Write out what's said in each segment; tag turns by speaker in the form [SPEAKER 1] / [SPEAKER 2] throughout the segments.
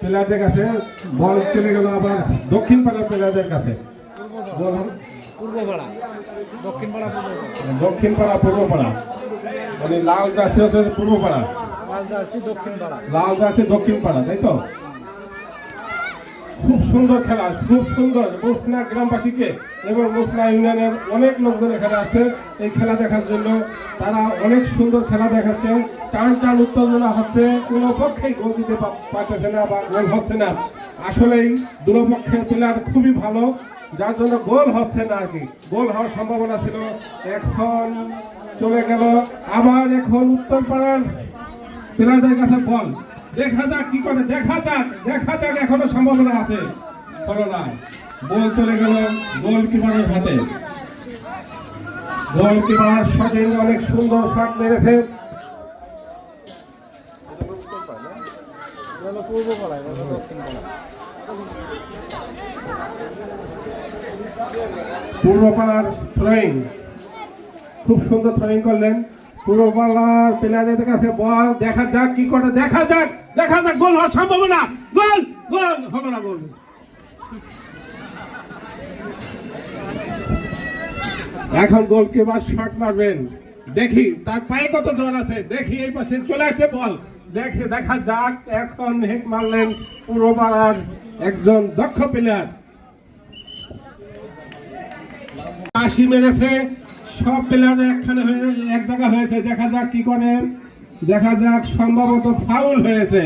[SPEAKER 1] প্লেয়ারদের কাছে বল চলে গেল আবার দক্ষিণ পাড়ার প্লেয়ারদের কাছে। দক্ষিণ পাড়া পূর্ব পাড়া, মানে লাল জার্সি হচ্ছে পূর্ব পাড়া, লাল জার্সি দক্ষিণ পাড়া, তাই তো? খুব সুন্দর খেলা, খুব সুন্দর। মুসনা গ্রামবাসীকে এবং মুসনা ইউনিয়নের অনেক লোকজন এখানে আসছে এই খেলা দেখার জন্য। তারা অনেক সুন্দর খেলা দেখাচ্ছে, টান টান উত্তেজনা হচ্ছে, কোনো পক্ষেই গোল দিতে পারতেছে না বা গোল হচ্ছে না। আসলেই দুপক্ষের প্লেয়ার খুবই ভালো, যার জন্য গোল হচ্ছে না আর কি। গোল হওয়ার সম্ভাবনা ছিল, এখন চলে গেল আবার। এখন উত্তর পাড়ার প্লেয়ারদের কাছে বল, দেখা যাক কি করে, দেখা যাক এখনো সম্ভাবনা আছে। হলো না, বল চলে গেল গোলকিপারের হাতে। গোলকিপার শটে অনেক সুন্দর শট মেরেছে। পূর্বপাড়ার থ্রোয়িং, খুব সুন্দর থ্রোয়িং করলেন পূর্বপাড়ার প্লেয়ারদের কাছে বল, দেখা যাক কি করে, দেখা যাক গোল হওয়ার সম্ভাবনা। গোল হলো না, গোল। এখন গোলকিপার শট মারবেন, দেখি তার পায়ে কত জোর আছে, দেখি এই পাশে চলে আসে বল, দেখা যাক। এখন হেড মারলেন পূর্বপাড়ার একজন দক্ষ প্লেয়ার, আশি মেরেছে। সব প্লেয়ার একখানে হয়ে এক জায়গা হয়েছে, দেখা যাক কি করে, দেখা যাক। সম্ভবত ফাউল হয়েছে,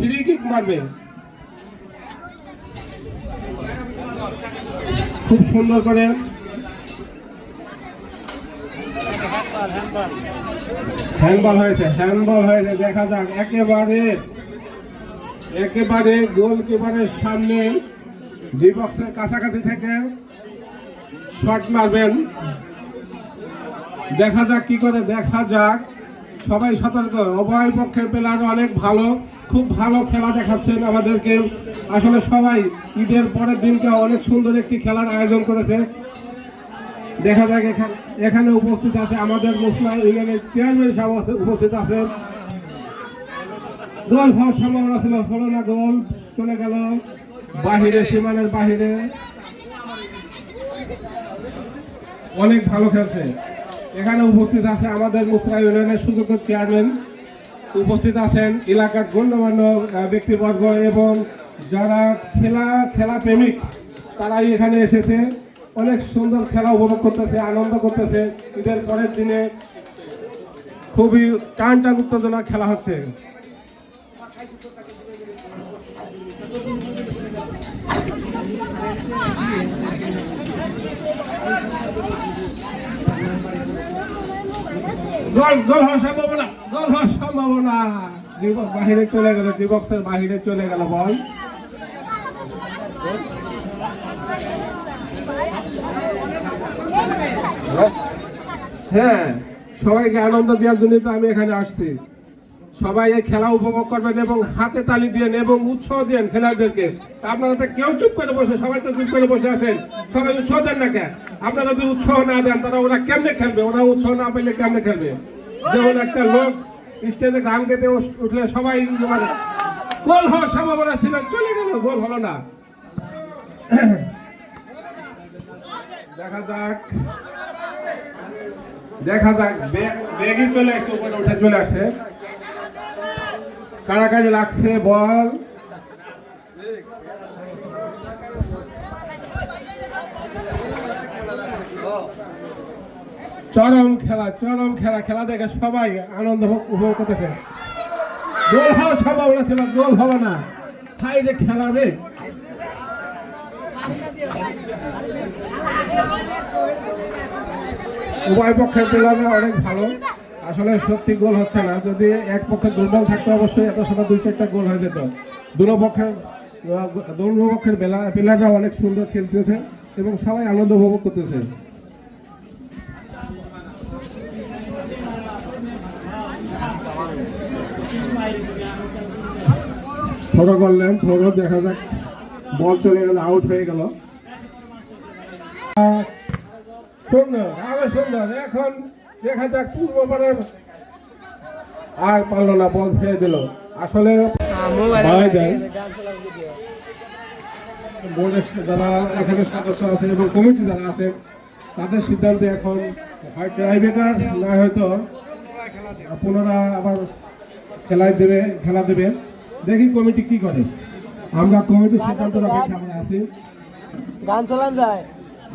[SPEAKER 1] ফ্রি কিক মারবে। খুব সুন্দর করে হ্যান্ডবল হয়েছে, দেখা যাক। একেবারে গোলকিপারের সামনে দুই বক্সের কাছাকাছি থেকে শট মারবেন, দেখা যাক কি করে, দেখা যাক। সবাই সতর্ক, উভয় পক্ষের প্লেয়ার অনেক ভালো, খুব ভালো খেলা দেখাচ্ছেন আমাদেরকে। আসলে সবাই ঈদের পরের দিনকে অনেক সুন্দর একটি খেলার আয়োজন করেছে। দেখা যাক এখানে উপস্থিত আছে আমাদের মুসনা ইউনিয়নের চেয়ারম্যান সাহেব উপস্থিত আছেন। গোল হওয়ার সম্ভাবনা ছিল, হলো না, গোল চলে গেল বাহিরে, সীমানের বাহিরে। অনেক ভালো খেলছে। এখানে উপস্থিত আছে আমাদের মুসনা ইউনিয়নের সুযোগ্য চেয়ারম্যান, উপস্থিত আছেন এলাকার গণ্যমান্য ব্যক্তিবর্গ এবং যারা খেলা প্রেমিক, তারাই এখানে এসেছে। অনেক সুন্দর খেলা উপভোগ করতেছে, আনন্দ করতেছে। ঈদের পরের দিনে খুবই টান উত্তেজনা খেলা হচ্ছে। গোল হওয়ার সম্ভাবনা, বাহিরে চলে গেল, ডিবক্সের বাহিরে চলে গেল বল। হ্যাঁ, সবাইকে আনন্দ দেওয়ার জন্য তো আমি এখানে আসছি। সবাই এই খেলা উপভোগ করবেন এবং হাতে তালি দিয়েন এবং উৎসাহ দেন খেলোয়াড়দেরকে। আপনারা তো কেউ চুপ করে বসে, সবাই তো চুপ করে বসে আছেন, সবাই উৎসাহ দেন না কেন? আপনারা যদি উৎসাহ না দেন তারা ওরা কেমনে খেলবে? ওরা উৎসাহ না পেলে কেমনে খেলবে? যেমন একটা লোক স্টেজে গান গেতে উঠলে সবাই, গোল হওয়ার সম্ভাবনা ছিল, চলে গেল, গোল হলো না। দেখা যাক বেগই চলে আসছে, উপরে উঠে চলে আসছে, কারাকারি লাগছে বল। চরম খেলা দেখে সবাই আনন্দ উপভোগ করতেছে। গোল হওয়ার সম্ভাবনা ছিল, গোল হলো না। হাই রে খেলা রে। উভয় পক্ষের প্লেয়াররা অনেক ভালো, আসলে সত্যি গোল হচ্ছে না। যদি এক পক্ষে দুর্বল থাকতো অবশ্যই এত সময় 2-4টা গোল হয়ে যেত। দুর্পক্ষের প্লেয়াররা অনেক সুন্দর খেলতেছে এবং সবাই আনন্দ উপভোগ করতেছে। থ্রো করলেন, থ্রো দেখা যাক, বল চলে গেল, আউট হয়ে গেল। সুন্দর, আরো সুন্দর। এখন দেখা যাক পূর্বপাড়ার আর পারলো না, বল ছেড়ে দিল। আসলে বোর্ডের যারা এখানে সদস্য আছে এবং কমিটি যারা আছে তাদের সিদ্ধান্তে এখন হয় টাইব্রেকার না হয়তো পুনরা আবার খেলা দেবে। দেখি কমিটি কি করে। আমরা কমিটির সিদ্ধান্তটা দেখে আমরা আছি।
[SPEAKER 2] গান চালান যায়,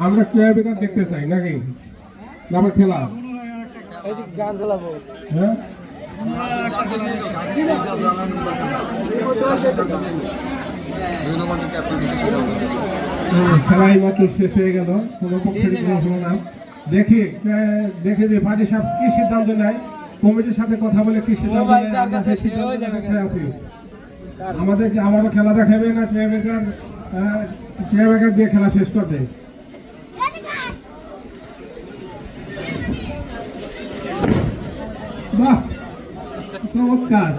[SPEAKER 1] আমরা টাইব্রেকার দেখতে চাই নাকি আমরা খেলা
[SPEAKER 2] গান চালাবো।
[SPEAKER 1] হ্যাঁ, খেলাই মাত্র শেষ হয়ে গেল, কোনো পক্ষের কোনো হলো না। দেখি যে পার্টি সাহেব কি সিদ্ধান্ত নেয়, কমিটির সাথে কথা বলে কি সিদ্ধান্ত নেয়, আমরা সেই সিদ্ধান্তে আছি। আমাদেরকে আবারও খেলা দেখাবে না ট্রাইব্রেকার দিয়ে খেলা শেষ করবে? বাহ, চমৎকার!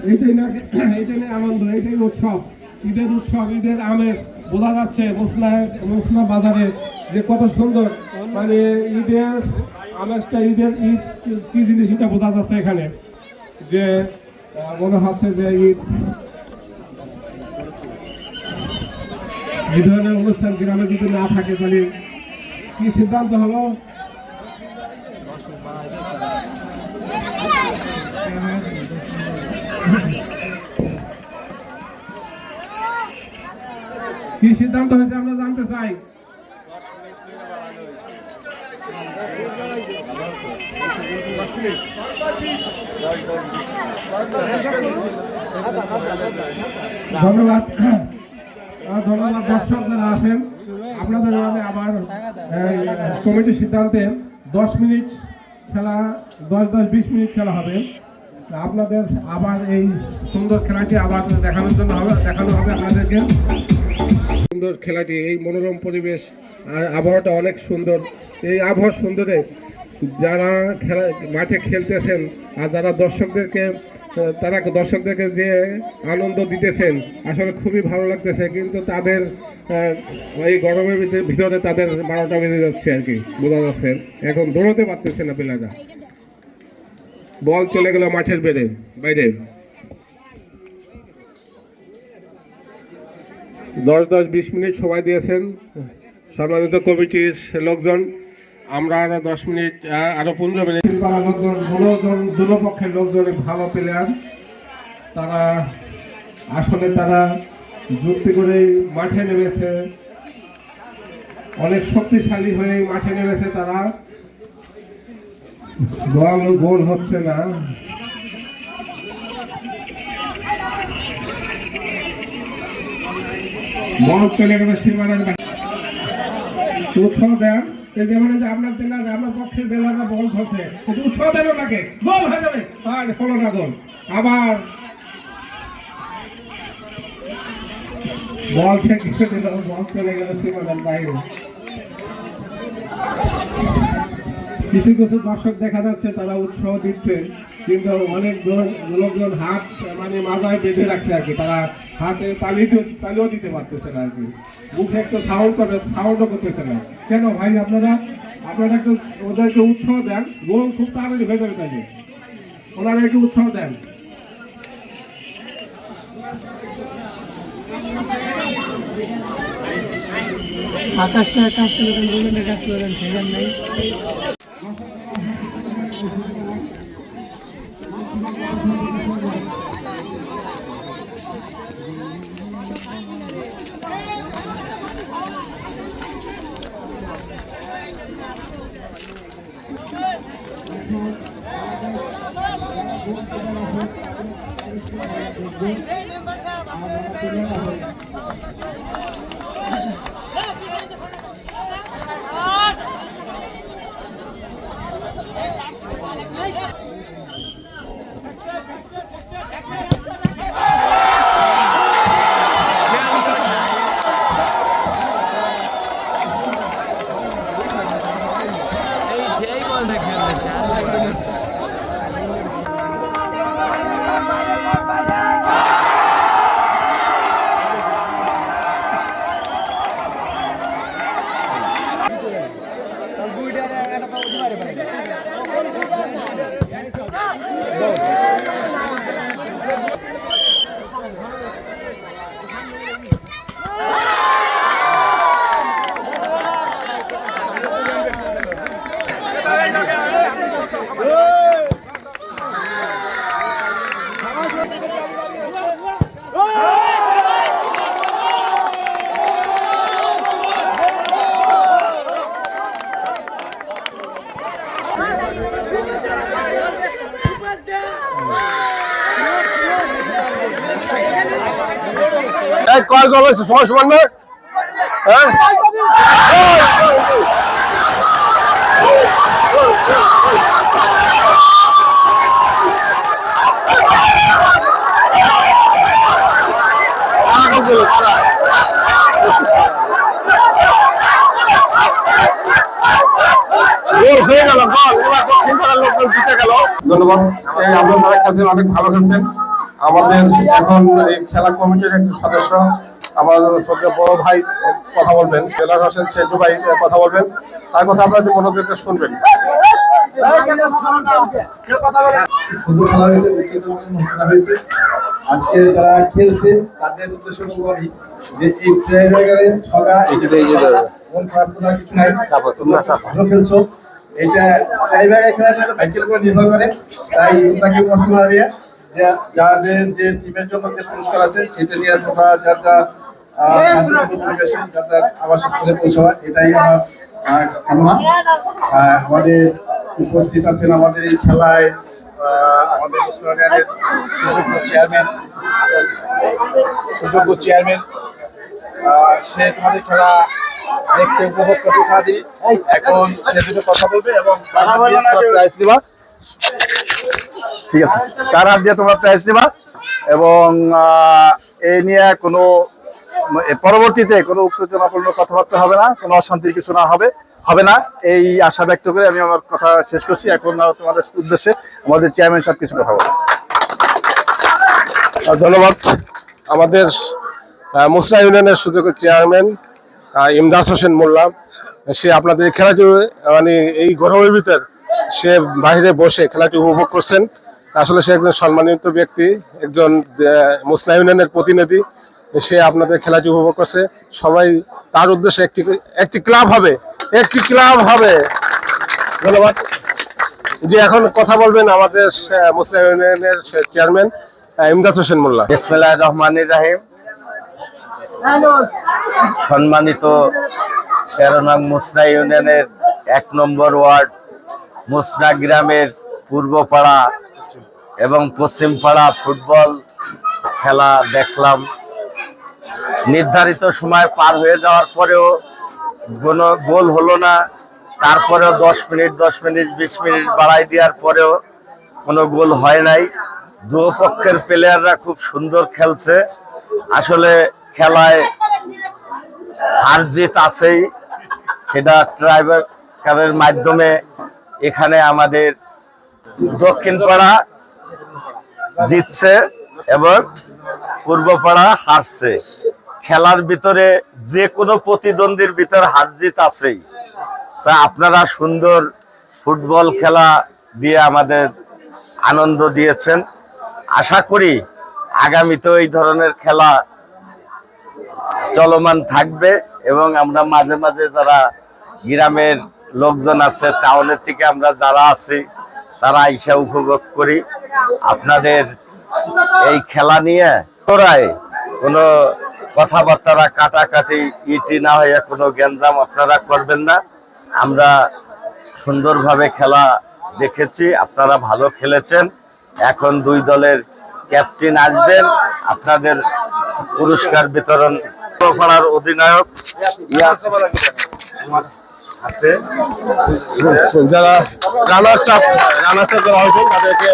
[SPEAKER 1] এইটাই আনন্দ, এইটাই উৎসব, ঈদের উৎসব, ঈদের আমেজ বোঝা যাচ্ছে। মুসনা বাজারে যে কত সুন্দর, মানে ঈদের আমেজটা, ঈদ কি জিনিস এটা বোঝা যাচ্ছে এখানে। যে মনে হচ্ছে যে এই ধরনের অনুষ্ঠান গ্রামে যদি না থাকে তাহলে কি সিদ্ধান্ত হলো? কি সিদ্ধান্ত হয়েছে আমরা জানতে চাই। ধন্যবাদ দর্শক যারা আছেন, আপনাদের মাঝে আবার কমিটির সিদ্ধান্তে 10 মিনিট খেলা, 10-20 মিনিট খেলা হবে। আপনাদের আবার এই সুন্দর খেলাটি আবার দেখানো হবে আপনাদেরকে। সুন্দর খেলাটি, এই মনোরম পরিবেশ আর আবহাওয়াটা অনেক সুন্দর। এই আবহাওয়া সুন্দরে যারা মাঠে খেলতেছেন আর যারা দর্শকদেরকে যে আনন্দ দিতেছেন, আসলে খুবই ভালো লাগতেছে। কিন্তু তাদের এই গরমের ভিতরে তাদের 12টা বেজে যাচ্ছে আর কি, বোঝা যাচ্ছে। এখন দৌড়তে পারতেছে না প্লেয়াররা। বল চলে গেল মাঠের বাইরে। 10-20 মিনিট সময় দিয়েছেন সম্মানিত কমিটির লোকজন। আমরা আরো 10 মিনিট, আরো 15 মিনিট। দুপক্ষের লোকজন ভালো প্লেয়ার, তারা আসলে যুক্তি করে মাঠে নেমেছে, অনেক শক্তিশালী হয়ে মাঠে নেমেছে তারা। গোল হচ্ছে না। বল চলে গেল সীমানার উৎসাহ দেন। যেমন আপনার প্লেয়ার, আপনার পক্ষের প্লেয়াররা বল ধরছে, উৎসাহ দেন ওনাকে, গোল হয়ে যাবে। আর হলো না গোল। আবার বল থেকে দিল, বল চলে গেল সীমানার বাইরে। কিছু দর্শক দেখা যাচ্ছে তারা উৎসাহ দিচ্ছে, কিন্তু অনেক লোকজন হাত মানে মাথায় বেঁধে রাখছে আর কি। তারা হাতে তালিও দিতে পারতেছে না আর কি। মুখে একটু সাউন্ডও করতেছে না। কেন ভাই, আপনারা একটু ওদেরকে উৎসাহ দেন, গোল খুব তাড়াতাড়ি হয়ে যাবে। তাই ওনারা একটু উৎসাহ দেন।
[SPEAKER 2] আকাশটা কাছে সেখান নাই।
[SPEAKER 1] কয় গোল হয়েছে সমান সমান না? হ্যাঁ হয়ে গেল জিতে গেল। ধন্যবাদ। আপনারা যারা খেলছেন অনেক ভালো খেলছেন। আমাদের এখন এই খেলা কমিটির একজন সদস্য আমার শ্রদ্ধেয় বড় ভাই কথা বলবেন, বেলাল হোসেন সেন্টু ভাই কথা বলবেন, তার কথা আপনারা মনোযোগ দিয়ে শুনবেন।
[SPEAKER 3] আজকে যারা খেলছে তাদের উদ্দেশ্য বলবো আমি যে এই ট্রাইব্রেকারে মন খারাপ করার কিছু নাই, ভালো খেলছো। এইটা ট্রাইব্রেকার খেলাটা ভাগ্যের উপর নির্ভর করে, তাই তোমরা কেউ কষ্ট না দিয়ে যাদের যে টিমের জন্য যে পুরস্কার আছে সেটা নিয়ে তোমরা যার যা আবাসিক স্থলে পৌঁছাওয়া, এটাই আমার কামনা। আমাদের উপস্থিত আছেন আমাদের এই খেলায় আমাদের সুযোগ্য চেয়ারম্যান, সে তোমাদের খেলা দেখছে, উপভোগ করতে সারাদিন। এখন সে দুটো কথা বলবে এবং প্রাইজ দিবা। ঠিক আছে, কার হাত দিয়ে তোমরা প্রাইজ দিবা এবং এই নিয়ে কোনো পরবর্তীতে কোনো উত্তেজনাপূর্ণ কথাবার্তা হবে না, কোনো অশান্তির কিছু না হবে না, এই আশা ব্যক্ত করে আমি আমার কথা শেষ করছি। এখন তোমাদের উদ্দেশ্যে আমাদের চেয়ারম্যান সাহেব কিছু কথা বলবেন।
[SPEAKER 1] ধন্যবাদ। আমাদের মুসরা ইউনিয়নের সুযোগ্য চেয়ারম্যান ইমদাদ হোসেন মোল্লা, সে আপনাদের খেলাটি মানে এই গরমের ভিতর সে বাইরে বসে খেলাটি উপভোগ করছেন। আসলে সে একজন সম্মানিত ব্যক্তি, একজন মুসরা ইউনিয়নের প্রতিনিধি, সে আপনাদের খেলাটি উপভোগ করছে। সবাই তার উদ্দেশ্যে একটি ক্লাব হবে। ধন্যবাদ। যে এখন কথা বলবেন আমাদের মুসরা ইউনিয়নের চেয়ারম্যান ইমদাদ হোসেন মোল্লা।
[SPEAKER 4] বিসমিল্লাহির রহমানির রহিম। সম্মানিত 13 নং মুসনা ইউনিয়নের 1 নম্বর ওয়ার্ড মুসনা গ্রামের পূর্বপাড়া এবং পশ্চিমপাড়া ফুটবল খেলা দেখলাম। নির্ধারিত সময় পার হয়ে যাওয়ার পরেও কোনো গোল হলো না, তারপরেও 10 মিনিট 20 মিনিট বাড়াই দেওয়ার পরেও কোনো গোল হয় নাই। দুপক্ষের প্লেয়াররা খুব সুন্দর খেলছে। আসলে খেলায় হার জিত আছেই, সেটা ট্রাইব্রেকারের মাধ্যমে এখানে আমাদের দক্ষিণ পাড়া জিতছে এবং পূর্বপাড়া হারছে। খেলার ভিতরে যে কোনো প্রতিদ্বন্দ্বীর ভিতর হার জিত আছেই। তা আপনারা সুন্দর ফুটবল খেলা দিয়ে আমাদের আনন্দ দিয়েছেন। আশা করি আগামীতে এই ধরনের খেলা চলমান থাকবে এবং আমরা মাঝে মাঝে যারা গ্রামের লোকজন আছে, টাউনের থেকে আমরা যারা আছি, তারা আইসা উপভোগ করি। আপনাদের এই খেলা নিয়ে তোরায় কোনো কথাবার্তা কাটাকাটি ইটি না হয়ে কোনো গ্যাঞ্জাম আপনারা করবেন না। আমরা সুন্দরভাবে খেলা দেখেছি, আপনারা ভালো খেলেছেন। এখন 2 দলের ক্যাপ্টেন আসবেন, আপনাদের পুরস্কার বিতরণ পাড়ার অধিনায়ক
[SPEAKER 1] যারা রানার্স আপ যারা হয়েছেন তাদেরকে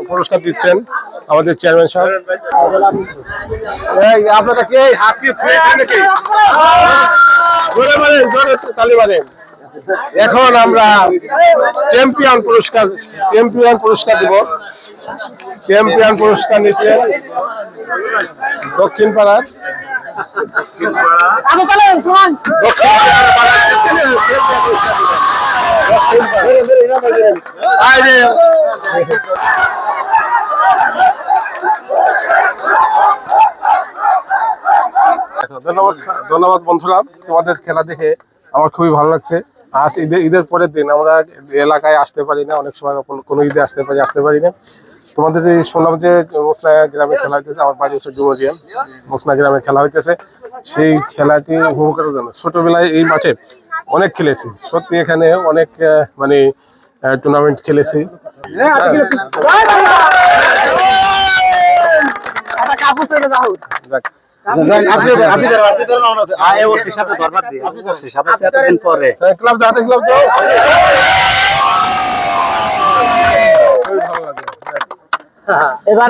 [SPEAKER 1] পুরস্কার দিচ্ছেন আমাদের চেয়ারম্যান সাহেব। আপনারা কি হাত দিয়ে পেয়েছেন নাকি? জোরে মারেন, জোরে তালি মারেন। এখন আমরা চ্যাম্পিয়ন পুরস্কার দিব। চ্যাম্পিয়ন পুরস্কার নিচ্ছে দক্ষিণ পাড়ার ধন্যবাদ বন্ধুরা, তোমাদের খেলা দেখে আমার খুবই ভালো লাগছে।
[SPEAKER 5] আজ ঈদের পরের দিন আমরা এলাকায় আসতে পারি না, অনেক সময় কোনো ঈদে আসতে পারি না। তোমাদের যে শুনলাম যে মোসনা গ্রামে খেলা হইতেছে, আমার বাড়ি হচ্ছে ডুমরিয়া, মোসনা গ্রামে খেলা হইতেছে। সেই খেলাটি উপভোগ করার জন্য ছোটবেলায় এই মাঠে অনেক খেলেছি, সত্যি এখানে অনেক মানে টুর্নামেন্ট খেলেছি। যাক, ক্লাব যাতে ক্লাব যাও,
[SPEAKER 2] এবার